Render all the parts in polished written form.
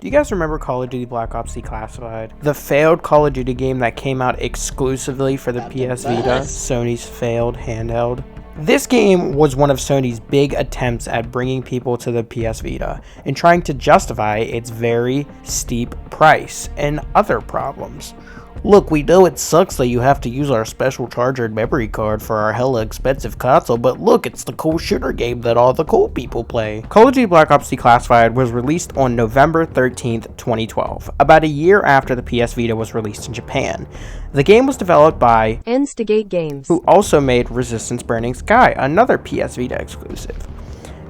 Do you guys remember Call of Duty Black Ops Declassified? The failed Call of Duty game that came out exclusively for the PS Vita, Sony's failed handheld. This game was one of Sony's big attempts at bringing people to the PS Vita and trying to justify its very steep price and other problems. Look, we know it sucks that you have to use our special charger and memory card for our hella expensive console, but look, it's the cool shooter game that all the cool people play. Call of Duty Black Ops Declassified was released on November 13th, 2012, about a year after the PS Vita was released in Japan. The game was developed by Instigate Games, who also made Resistance Burning Sky, another PS Vita exclusive.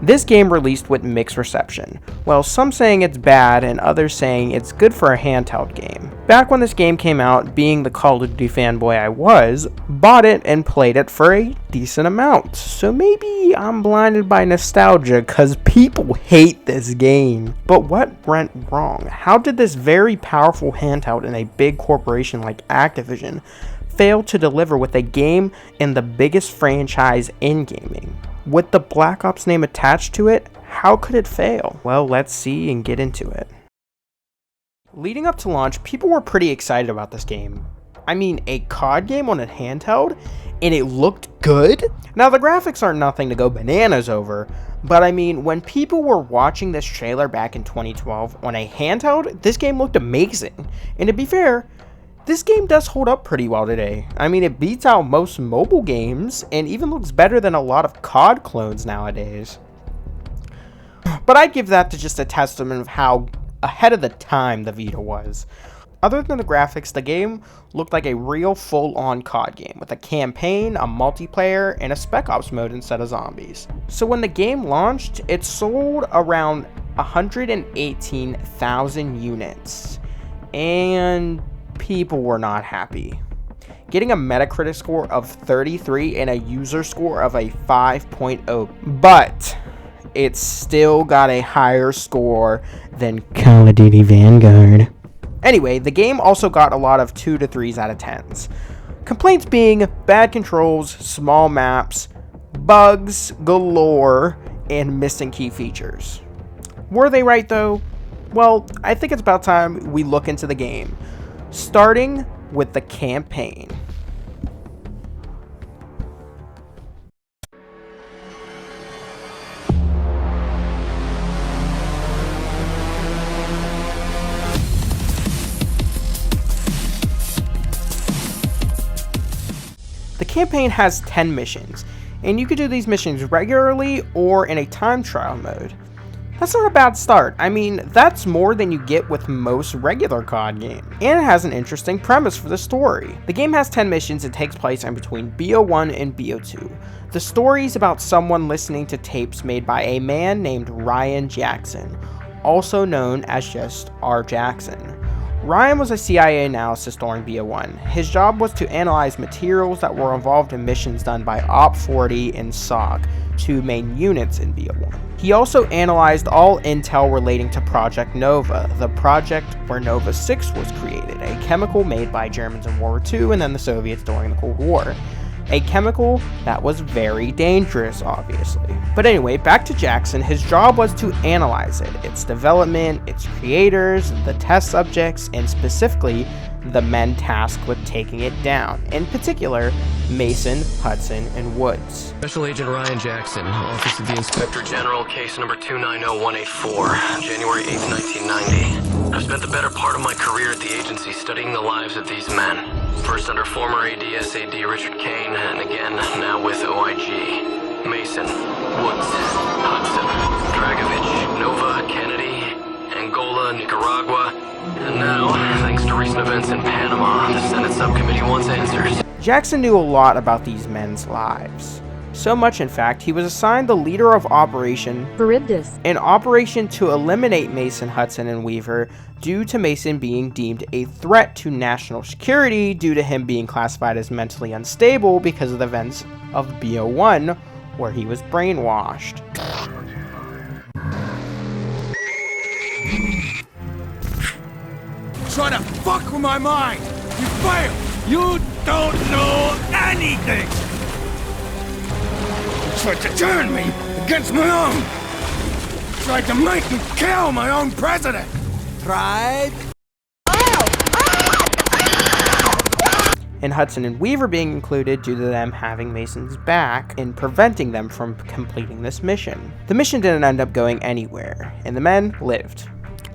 This game released with mixed reception, well, some saying it's bad and others saying it's good for a handheld game. Back when this game came out, being the Call of Duty fanboy I was, bought it and played it for a decent amount. So maybe I'm blinded by nostalgia cause people hate this game. But what went wrong? How did this very powerful handheld in a big corporation like Activision fail to deliver with a game in the biggest franchise in gaming? With the Black Ops name attached to it, how could it fail? Well, let's see and get into it. Leading up to launch, people were pretty excited about this game. I mean, a COD game on a handheld, and it looked good? Now, the graphics aren't nothing to go bananas over, but I mean, when people were watching this trailer back in 2012 on a handheld, this game looked amazing. And to be fair, this game does hold up pretty well today. I mean, it beats out most mobile games and even looks better than a lot of COD clones nowadays. But I'd give that to just a testament of how ahead of the time the Vita was. Other than the graphics, the game looked like a real full-on COD game with a campaign, a multiplayer, and a Spec Ops mode instead of zombies. So when the game launched, it sold around 118,000 units. And people were not happy. Getting a Metacritic score of 33 and a user score of a 5.0, but it still got a higher score than Call of Duty Vanguard. Anyway, the game also got a lot of 2 to 3s out of 10s. Complaints being bad controls, small maps, bugs galore, and missing key features. Were they right though? Well, I think it's about time we look into the game. Starting with the campaign. The campaign has 10 missions, and you can do these missions regularly or in a time trial mode. That's not a bad start. I mean, that's more than you get with most regular COD games. And it has an interesting premise for the story. The game has 10 missions and takes place in between BO1 and BO2. The story is about someone listening to tapes made by a man named Ryan Jackson, also known as just R. Jackson. Ryan was a CIA analysis during BO1. His job was to analyze materials that were involved in missions done by Op-40 and SOG, two main units in BO1. He also analyzed all intel relating to Project Nova, the project where Nova 6 was created, a chemical made by Germans in World War II and then the Soviets during the Cold War. A chemical that was very dangerous, obviously. But anyway, back to Jackson. His job was to analyze it, its development, its creators, the test subjects, and specifically the men tasked with taking it down, in particular Mason, Hudson, and Woods. Special Agent Ryan Jackson, Office of the Inspector General, case number 290184, January 8th, 1990. I've spent the better part of my career at the agency studying the lives of these men. First under former ADSAD Richard Kane, and again, now with OIG. Mason, Woods, Hudson, Dragovich, Nova, Kennedy, Angola, Nicaragua, and now, thanks to recent events in Panama, the Senate subcommittee wants answers. Jackson knew a lot about these men's lives. So much, in fact, he was assigned the leader of Operation Charybdis, an operation to eliminate Mason, Hudson, and Weaver due to Mason being deemed a threat to national security due to him being classified as mentally unstable because of the events of BO1 where he was brainwashed. Trying to fuck with my mind! You failed! You don't know anything! You tried to turn me against my own! Tried to make me kill my own president! tried? And Hudson and Weaver being included due to them having Mason's back in preventing them from completing this mission. The mission didn't end up going anywhere, and the men lived.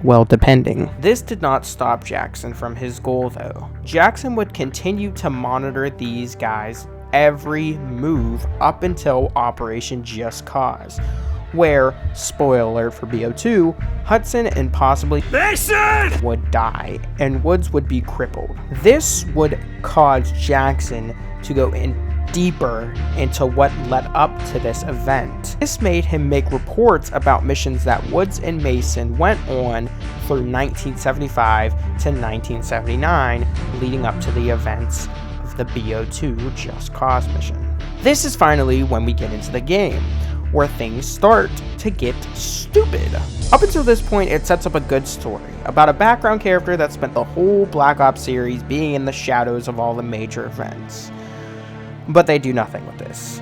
Well, depending. This did not stop Jackson from his goal, though. Jackson would continue to monitor these guys' every move up until Operation Just Cause, where, spoiler alert for BO2, Hudson and possibly Mason! would die, and Woods would be crippled. This would cause Jackson to go in deeper into what led up to this event. This made him make reports about missions that Woods and Mason went on through 1975 to 1979, leading up to the events of the BO2 Just Cause mission. This is finally when we get into the game, where things start to get stupid. Up until this point, it sets up a good story about a background character that spent the whole Black Ops series being in the shadows of all the major events. But they do nothing with this.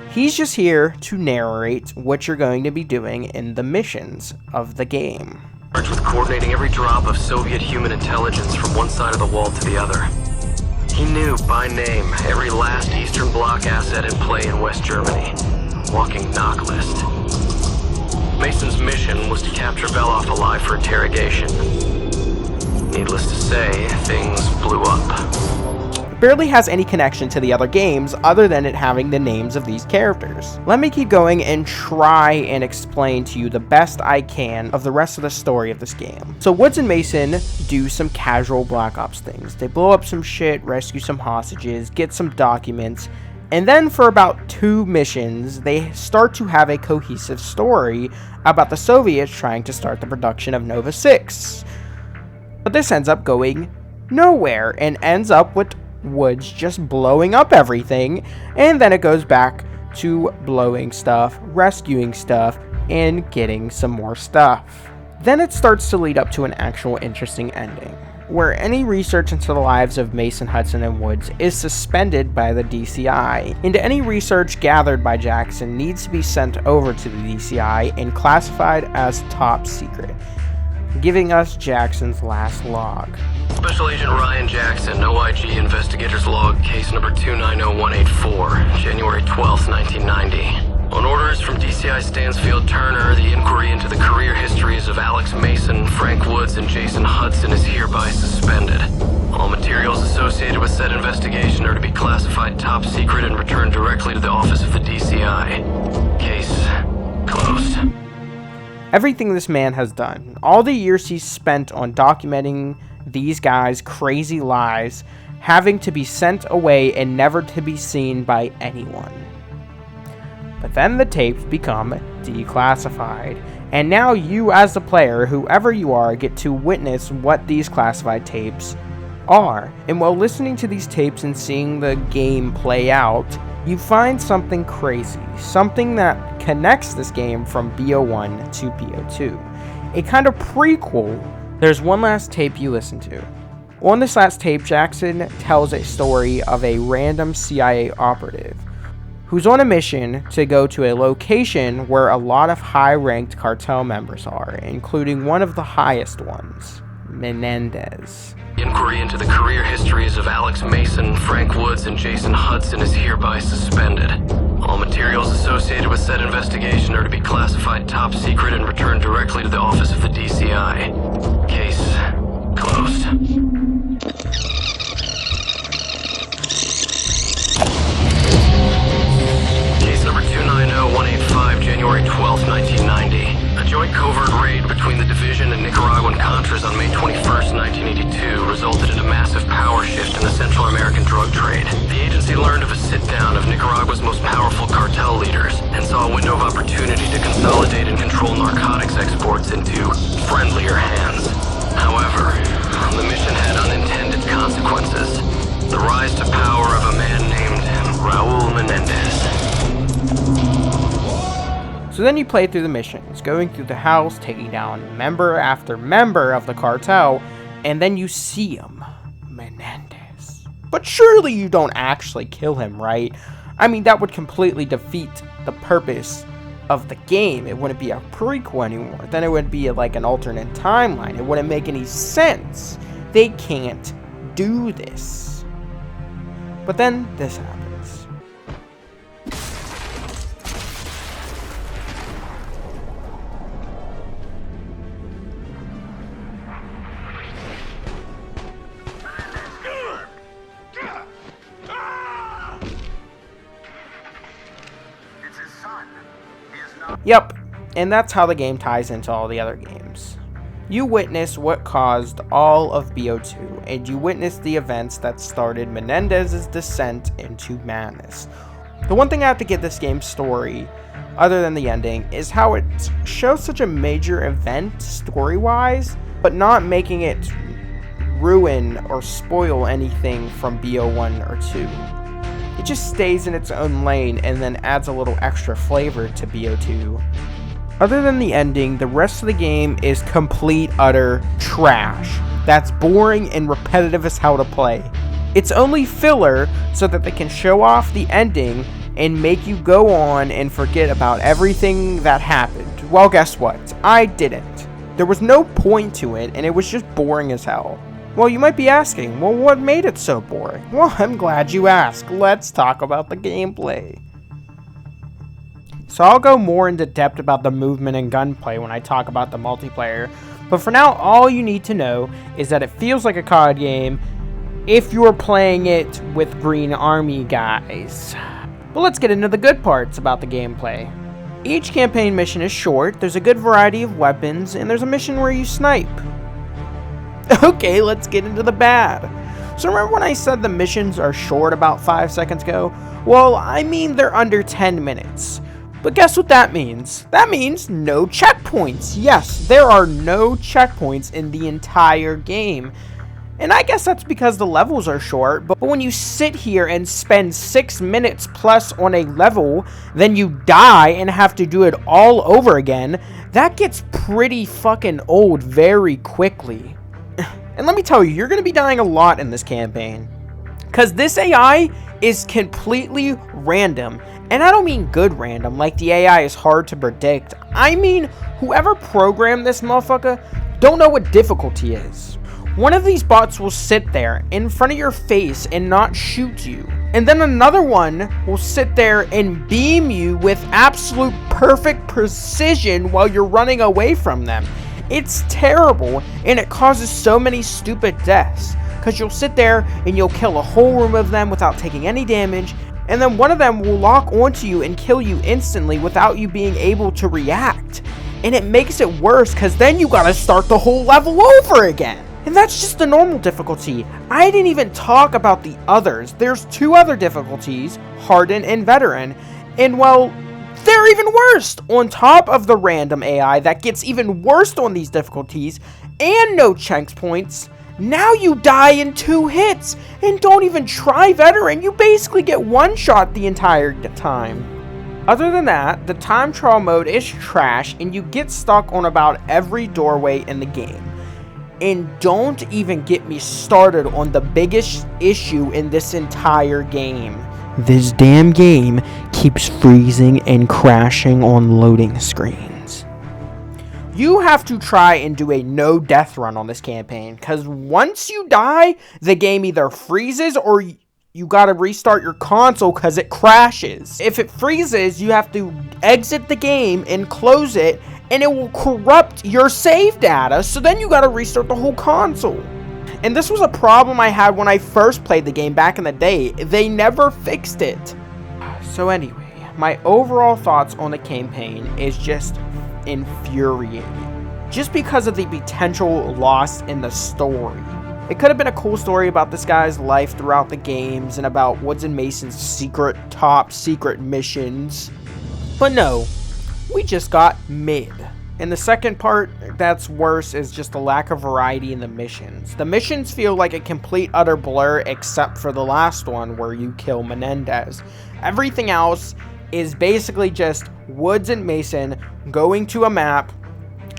He's just here to narrate what you're going to be doing in the missions of the game. With coordinating every drop of Soviet human intelligence from one side of the wall to the other. He knew by name every last Eastern Bloc asset in play in West Germany. Walking knock list. Mason's mission was to capture Beloff alive for interrogation. Needless to say, things blew up. It barely has any connection to the other games other than it having the names of these characters. Let me keep going and try and explain to you the best I can of the rest of the story of this game. So Woods and Mason do some casual Black Ops things. They blow up some shit, rescue some hostages, get some documents, and then for about 2 missions, they start to have a cohesive story about the Soviets trying to start the production of Nova 6. But this ends up going nowhere and ends up with Woods just blowing up everything, and then it goes back to blowing stuff, rescuing stuff, and getting some more stuff. Then it starts to lead up to an actual interesting ending, where any research into the lives of Mason, Hudson, and Woods is suspended by the DCI, and any research gathered by Jackson needs to be sent over to the DCI and classified as top secret, giving us Jackson's last log. Special Agent Ryan Jackson, OIG Investigators Log, case number 290184, January 12th, 1990. On orders from DCI Stansfield Turner, the inquiry into the career histories of Alex Mason, Frank Woods, and Jason Hudson is hereby suspended. All materials associated with said investigation are to be classified top secret and returned directly to the office of the DCI. Case closed. Everything this man has done, all the years he's spent on documenting these guys' crazy lives, having to be sent away and never to be seen by anyone. But then the tapes become declassified, and now you as the player, whoever you are, get to witness what these classified tapes are. And while listening to these tapes and seeing the game play out, you find something crazy, something that connects this game from BO1 to BO2. A kind of prequel. There's one last tape you listen to. On this last tape, Jackson tells a story of a random CIA operative who's on a mission to go to a location where a lot of high-ranked cartel members are, including one of the highest ones, Menendez. Inquiry into the career histories of Alex Mason, Frank Woods, and Jason Hudson is hereby suspended. All materials associated with said investigation are to be classified top secret and returned directly to the office of the DCI. Case closed. Case number 290185, January 12th, 1990. A joint covert raid between the division and Nicaraguan Contras on May 21st, 1982 resulted in a massive power shift in the Central American drug trade. The agency learned of a sit-down of Nicaragua's most powerful cartel leaders and saw a window of opportunity to consolidate and control narcotics exports into friendlier hands. However, the mission had unintended consequences. The rise to power of a man named Raul Menendez. So then you play through the missions, going through the house, taking down member after member of the cartel, and then you see him, Menendez. But surely you don't actually kill him, right? I mean, that would completely defeat the purpose of the game. It wouldn't be a prequel anymore. Then it would be like an alternate timeline. It wouldn't make any sense. They can't do this. But then this happens. Yep, and that's how the game ties into all the other games. You witness what caused all of BO2, and you witness the events that started Menendez's descent into madness. The one thing I have to give this game's story, other than the ending, is how it shows such a major event story-wise, but not making it ruin or spoil anything from BO1 or 2. It just stays in its own lane and then adds a little extra flavor to BO2. Other than the ending, the rest of the game is complete, utter trash. That's boring and repetitive as how to play. It's only filler so that they can show off the ending and make you go on and forget about everything that happened. Well, guess what? I didn't. There was no point to it, and it was just boring as hell. Well, you might be asking, well, what made it so boring? Well, I'm glad you asked. Let's talk about the gameplay. So I'll go more into depth about the movement and gunplay when I talk about the multiplayer, but for now, all you need to know is that it feels like a COD game if you're playing it with Green Army guys. But let's get into the good parts about the gameplay. Each campaign mission is short, there's a good variety of weapons, and there's a mission where you snipe. Okay, let's get into the bad. So remember when I said the missions are short about 5 seconds ago? Well, I mean they're under 10 minutes. But guess what that means? That means no checkpoints. Yes, there are no checkpoints in the entire game. And I guess that's because the levels are short, but when you sit here and spend 6 minutes plus on a level, then you die and have to do it all over again, that gets pretty fucking old very quickly. And let me tell you, you're going to be dying a lot in this campaign. Because this AI is completely random. And I don't mean good random, like the AI is hard to predict. I mean, whoever programmed this motherfucker don't know what difficulty is. One of these bots will sit there in front of your face and not shoot you. And then another one will sit there and beam you with absolute perfect precision while you're running away from them. It's terrible, and it causes so many stupid deaths, because you'll sit there and you'll kill a whole room of them without taking any damage, and then one of them will lock onto you and kill you instantly without you being able to react. And it makes it worse, because then you gotta start the whole level over again. And that's just the normal difficulty. I didn't even talk about the others. There's 2 other difficulties, Hardened and Veteran, and well, they're even worse! On top of the random AI that gets even worse on these difficulties, and no checkpoints, now you die in 2 hits! And don't even try Veteran, you basically get one shot the entire time. Other than that, the time trial mode is trash, and you get stuck on about every doorway in the game. And don't even get me started on the biggest issue in this entire game. This damn game keeps freezing and crashing on loading screens. You have to try and do a no death run on this campaign, because once you die, the game either freezes or you gotta restart your console because it crashes. If it freezes, you have to exit the game and close it, and it will corrupt your save data, so then you gotta restart the whole console. And this was a problem I had when I first played the game back in the day. They never fixed it. So anyway, my overall thoughts on the campaign is just infuriating. Just because of the potential loss in the story. It could have been a cool story about this guy's life throughout the games and about Woods and Mason's top secret missions. But no, we just got mid. And the second part that's worse is just the lack of variety in the missions. The missions feel like a complete utter blur except for the last one where you kill Menendez. Everything else is basically just Woods and Mason going to a map,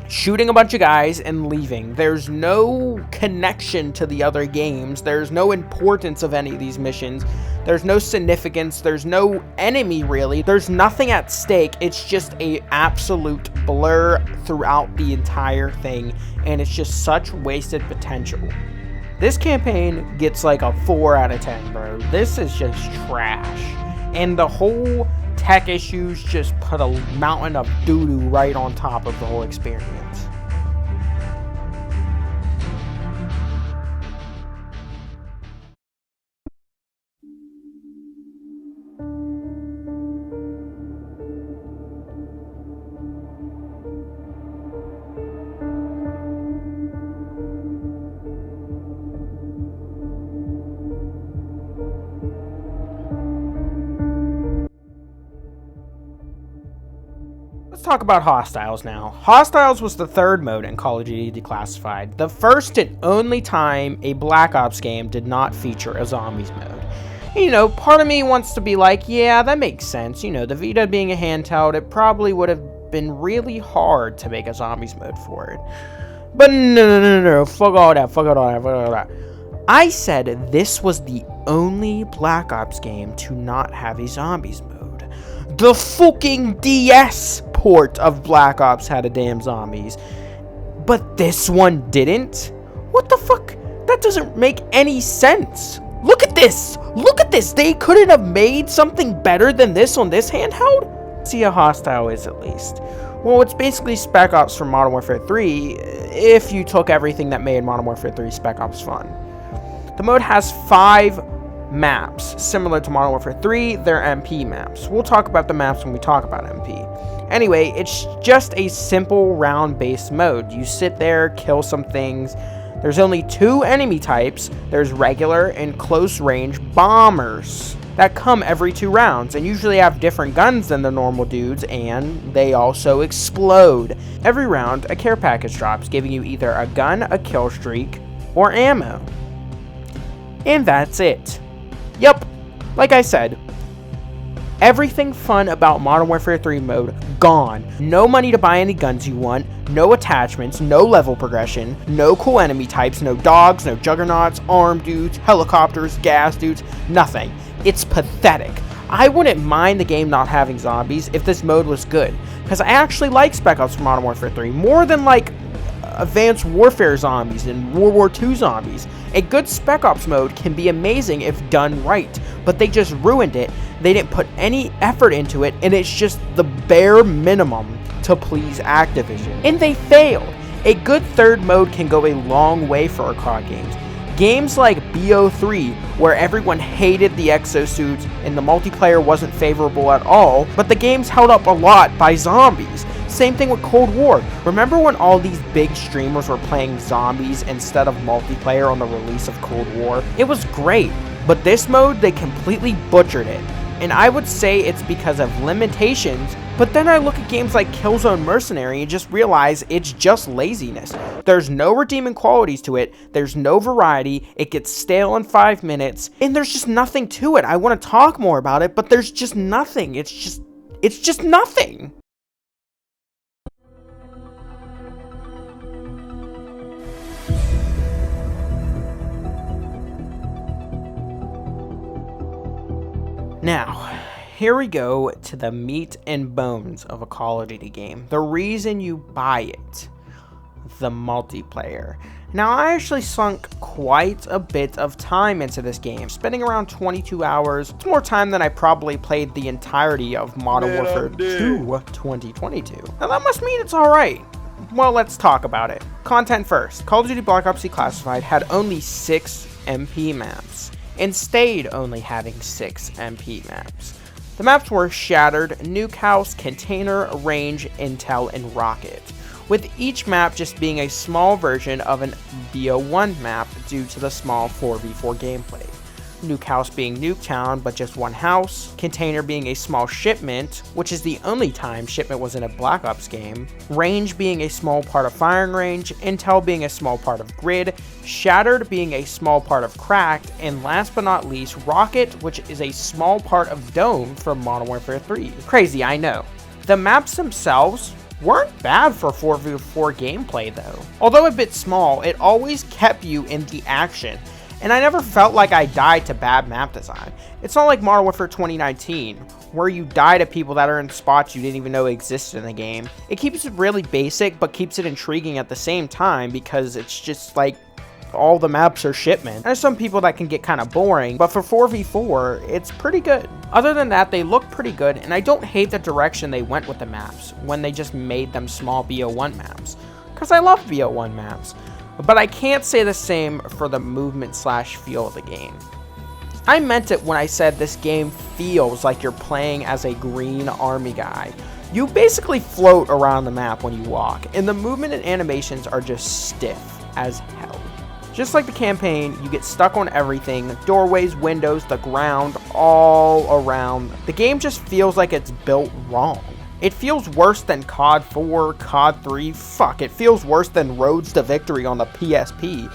shooting a bunch of guys and leaving. There's no connection to the other games. There's no importance of any of these missions. There's no significance. There's no enemy, really. There's nothing at stake. It's just a absolute blur throughout the entire thing, and it's just such wasted potential. This campaign gets like a 4 out of 10, bro. This is just trash. And the whole tech issues just put a mountain of doo-doo right on top of the whole experience. Let's talk about Hostiles now. Hostiles was the third mode in Call of Duty Declassified, the first and only time a Black Ops game did not feature a zombies mode. You know, part of me wants to be like, yeah, that makes sense. You know, the Vita being a handheld, it probably would have been really hard to make a zombies mode for it. But no, fuck all that. I said this was the only Black Ops game to not have a zombies mode. The fucking DS port of Black Ops had a damn zombies, but this one didn't? What the fuck? That doesn't make any sense. Look at this! Look at this! They couldn't have made something better than this on this handheld? See, a Hostile is at least. Well, it's basically Spec Ops from Modern Warfare 3, if you took everything that made Modern Warfare 3 Spec Ops fun. The mode has 5 maps. Similar to Modern Warfare 3, they're MP maps. We'll talk about the maps when we talk about MP. Anyway, it's just a simple round-based mode. You sit there, kill some things. There's only 2 enemy types. There's regular and close-range bombers that come every 2 rounds and usually have different guns than the normal dudes, and they also explode. Every round, a care package drops, giving you either a gun, a kill streak, or ammo. And that's it. Yup, like I said, everything fun about Modern Warfare 3 mode, gone. No money to buy any guns you want, no attachments, no level progression, no cool enemy types, no dogs, no juggernauts, armed dudes, helicopters, gas dudes, nothing. It's pathetic. I wouldn't mind the game not having zombies if this mode was good, because I actually like Spec Ops from Modern Warfare 3 more than like Advanced Warfare zombies and World War II zombies. A good Spec Ops mode can be amazing if done right, but they just ruined it. They didn't put any effort into it, and it's just the bare minimum to please Activision. And they failed. A good third mode can go a long way for our COD games. Games like BO3, where everyone hated the exosuits and the multiplayer wasn't favorable at all, but the game's held up a lot by zombies. Same thing with Cold War. Remember when all these big streamers were playing zombies instead of multiplayer on the release of Cold War? It was great, but this mode, they completely butchered it. And I would say it's because of limitations, but then I look at games like Killzone Mercenary and just realize it's just laziness. There's no redeeming qualities to it, there's no variety, it gets stale in 5 minutes, and there's just nothing to it. I want to talk more about it, but there's just nothing. It's just nothing. Now, here we go to the meat and bones of a Call of Duty game. The reason you buy it. The multiplayer. Now, I actually sunk quite a bit of time into this game, spending around 22 hours. It's more time than I probably played the entirety of Modern Warfare 2 2022. Now, that must mean it's alright. Well, let's talk about it. Content first. Call of Duty Black Ops Declassified had only 6 MP maps, and stayed only having 6 MP maps. The maps were Shattered, Nuke House, Container, Range, Intel, and Rocket, with each map just being a small version of an BO1 map due to the small 4v4 gameplay. Nuke House being Nuketown, but just one house, Container being a small shipment, which is the only time shipment was in a Black Ops game, Range being a small part of firing range, Intel being a small part of grid, Shattered being a small part of Cracked, and last but not least, Rocket, which is a small part of Dome from Modern Warfare 3. Crazy, I know. The maps themselves weren't bad for 4v4 gameplay though. Although a bit small, it always kept you in the action, and I never felt like I died to bad map design. It's not like Modern Warfare 2019, where you die to people that are in spots you didn't even know existed in the game. It keeps it really basic, but keeps it intriguing at the same time, because it's just like, all the maps are shipment. There's some people that can get kind of boring, but for 4v4, it's pretty good. Other than that, they look pretty good, and I don't hate the direction they went with the maps when they just made them small BO1 maps, because I love BO1 maps, but I can't say the same for the movement slash feel of the game. I meant it when I said this game feels like you're playing as a green army guy. You basically float around the map when you walk, and the movement and animations are just stiff as hell. Just like the campaign, you get stuck on everything, doorways, windows, the ground, all around. The game just feels like it's built wrong. It feels worse than COD 4, COD 3, fuck, it feels worse than Roads to Victory on the PSP.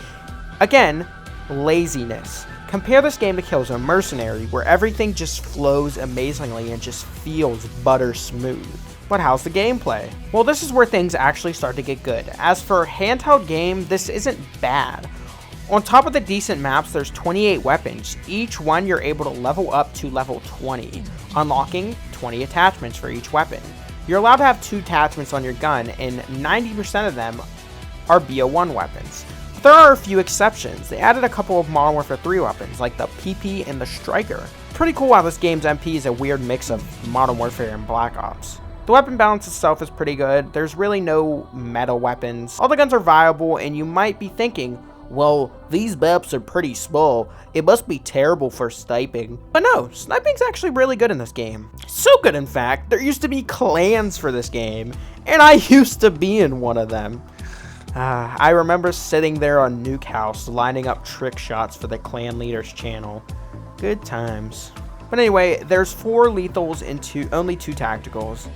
Again, laziness. Compare this game to Killzone Mercenary, where everything just flows amazingly and just feels butter smooth. But how's the gameplay? Well, this is where things actually start to get good. As for handheld game, this isn't bad. On top of the decent maps, there's 28 weapons. Each one you're able to level up to level 20, unlocking 20 attachments for each weapon. You're allowed to have 2 attachments on your gun, and 90% of them are BO1 weapons. But there are a few exceptions. They added a couple of Modern Warfare 3 weapons, like the PP and the Striker. Pretty cool how this game's MP is a weird mix of Modern Warfare and Black Ops. The weapon balance itself is pretty good. There's really no meta weapons. All the guns are viable, and you might be thinking, well, these maps are pretty small. It must be terrible for sniping. But no, sniping's actually really good in this game. So good, in fact, there used to be clans for this game, and I used to be in one of them. I remember sitting there on Nuke House lining up trick shots for the clan leader's channel. Good times. But anyway, there's 4 lethals and only 2 tacticals.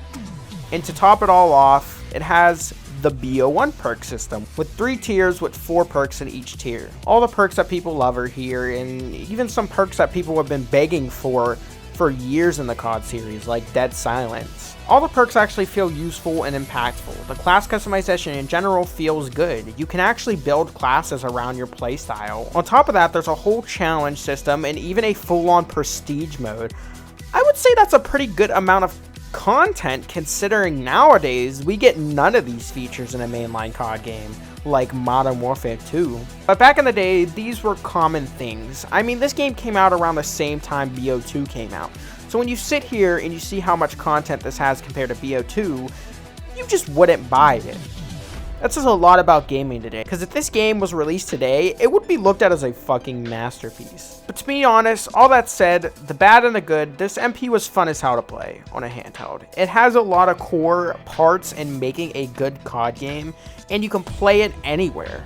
And to top it all off, it has the BO1 perk system, with 3 tiers with 4 perks in each tier. All the perks that people love are here, and even some perks that people have been begging for years in the COD series, like Dead Silence. All the perks actually feel useful and impactful. The class customization in general feels good. You can actually build classes around your playstyle. On top of that, there's a whole challenge system and even a full-on prestige mode. I would say that's a pretty good amount of content, considering nowadays we get none of these features in a mainline COD game like Modern Warfare 2. But back in the day, these were common things. I mean, this game came out around the same time BO2 came out. So when you sit here and you see how much content this has compared to BO2, you just wouldn't buy it. That says a lot about gaming today, because if this game was released today, it would be looked at as a fucking masterpiece. But to be honest, all that said, the bad and the good, this MP was fun as hell to play on a handheld. It has a lot of core parts in making a good COD game, and you can play it anywhere.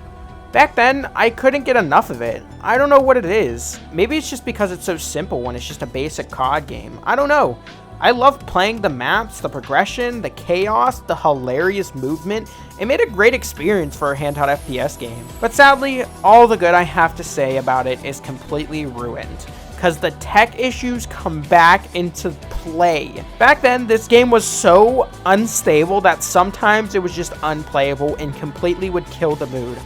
Back then, I couldn't get enough of it. I don't know what it is. Maybe it's just because it's so simple when it's just a basic COD game. I don't know. I love playing the maps, the progression, the chaos, the hilarious movement. It made a great experience for a handheld FPS game. But sadly, all the good I have to say about it is completely ruined, because the tech issues come back into play. Back then, this game was so unstable that sometimes it was just unplayable and completely would kill the mood.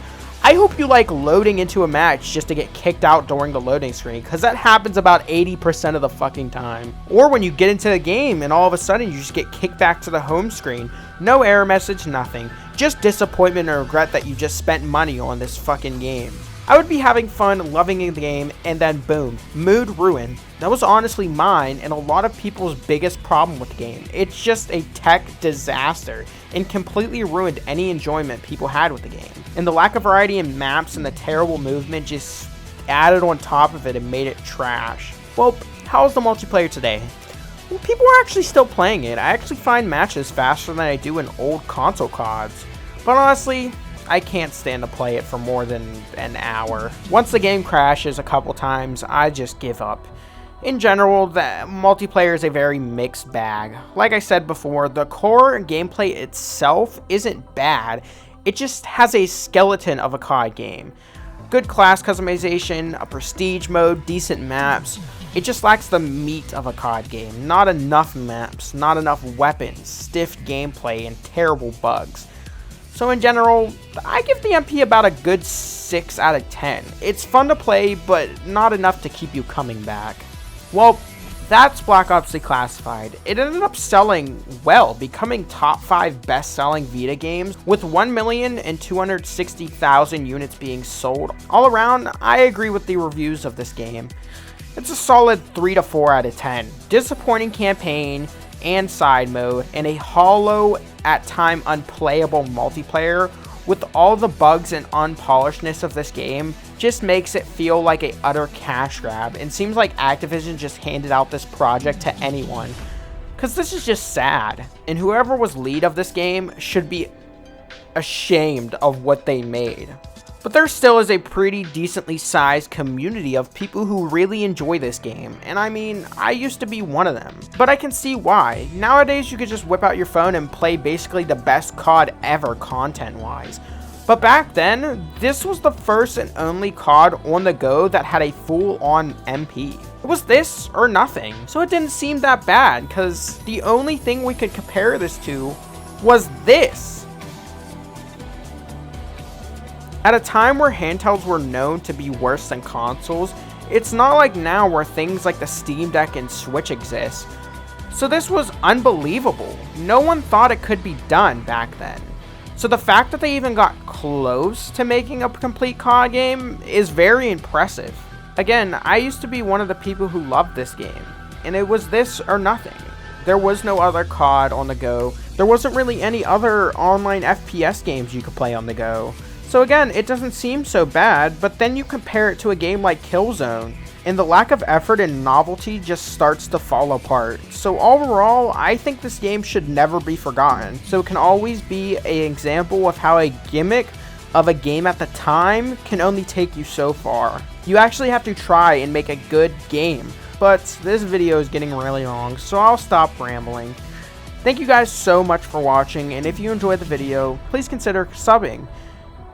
I hope you like loading into a match just to get kicked out during the loading screen, because that happens about 80% of the fucking time. Or when you get into the game and all of a sudden you just get kicked back to the home screen. No error message, nothing. Just disappointment and regret that you just spent money on this fucking game. I would be having fun, loving the game, and then boom, mood ruined. That was honestly mine and a lot of people's biggest problem with the game. It's just a tech disaster and completely ruined any enjoyment people had with the game. And the lack of variety in maps and the terrible movement just added on top of it and made it trash. Well, how's the multiplayer today? Well, people are actually still playing it. I actually find matches faster than I do in old console CODs. But honestly, I can't stand to play it for more than an hour. Once the game crashes a couple times, I just give up. In general, the multiplayer is a very mixed bag. Like I said before, the core gameplay itself isn't bad. It just has a skeleton of a COD game. Good class customization, a prestige mode, decent maps. It just lacks the meat of a COD game. Not enough maps, not enough weapons, stiff gameplay, and terrible bugs. So in general, I give the MP about a good 6 out of 10. It's fun to play, but not enough to keep you coming back. Well, that's Black Ops Declassified. It ended up selling well, becoming top 5 best-selling Vita games, with 1,260,000 units being sold. All around, I agree with the reviews of this game. It's a solid 3 to 4 out of 10. Disappointing campaign and side mode, and a hollow, at time unplayable multiplayer with all the bugs and unpolishedness of this game just makes it feel like a utter cash grab, and seems like Activision just handed out this project to anyone. Cause this is just sad, and whoever was lead of this game should be ashamed of what they made. But there still is a pretty decently sized community of people who really enjoy this game, and I mean, I used to be one of them. But I can see why. Nowadays you could just whip out your phone and play basically the best COD ever content-wise. But back then, this was the first and only COD on the go that had a full-on MP. It was this or nothing, so it didn't seem that bad, cause the only thing we could compare this to was this. At a time where handhelds were known to be worse than consoles, it's not like now where things like the Steam Deck and Switch exist. So this was unbelievable. No one thought it could be done back then. So the fact that they even got close to making a complete COD game is very impressive. Again, I used to be one of the people who loved this game, and it was this or nothing. There was no other COD on the go. There wasn't really any other online FPS games you could play on the go. So again, it doesn't seem so bad, but then you compare it to a game like Killzone, and the lack of effort and novelty just starts to fall apart. So overall, I think this game should never be forgotten. So it can always be an example of how a gimmick of a game at the time can only take you so far. You actually have to try and make a good game. But this video is getting really long, so I'll stop rambling. Thank you guys so much for watching, and if you enjoyed the video, please consider subbing.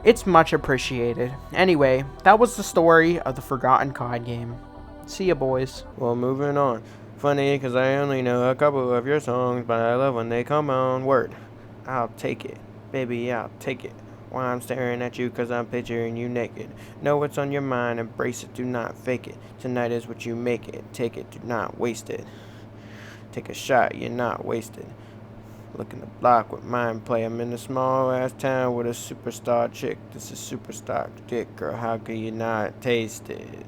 It's much appreciated. Anyway, that was the story of the forgotten COD game. See ya, boys. Well, moving on. Funny, because I only know a couple of your songs, but I love when they come on. Word. I'll take it. Baby, I'll take it. While I'm staring at you, because I'm picturing you naked. Know what's on your mind, embrace it, do not fake it. Tonight is what you make it. Take it, do not waste it. Take a shot, you're not wasted. Looking the block with mind play. I'm in a small ass town with a superstar chick. This is superstar dick, girl. How can you not taste it?